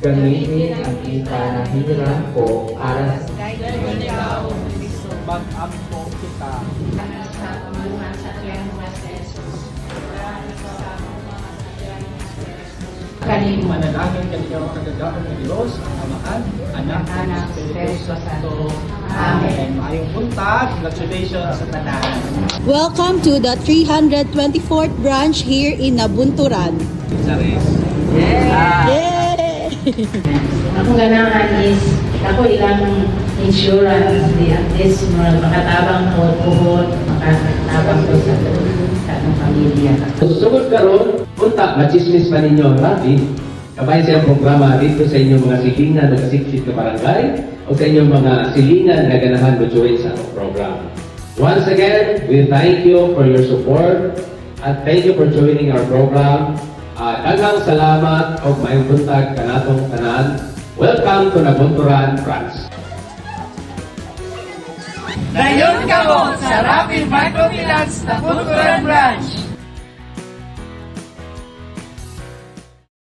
Gamitin ang ipanahiran ko para sa Mag-ampo kita. sa pamumuhan sa Triangular Kanino Manalangin kanina mga kagagawa ng Diyos, ang Amahan, Anak, Anak, Espiritu Santo. Amen. Maayong buntag. Congratulations sa tanan. Welcome to the 324th branch here in Nabunturan. Yay! Akong ganahan is, ako ilang insurance, di at least makatabang ko, puhod, makatabang ko sa kanong pamilya. Susugod karon, punta, machismis pa ninyo, Rabi. Kabay siyang programa dito sa inyong mga silingan o kasiksit na barangay o sa inyong mga silingan na ganahan mo join sa program. Once again, we thank you for your support and thank you for joining our program. Daghang salamat o mayong buntag kanatong tanan. Welcome to Nabunturan, France. Dayon kamo sa Rapid Microfinance Nabunturan Branch.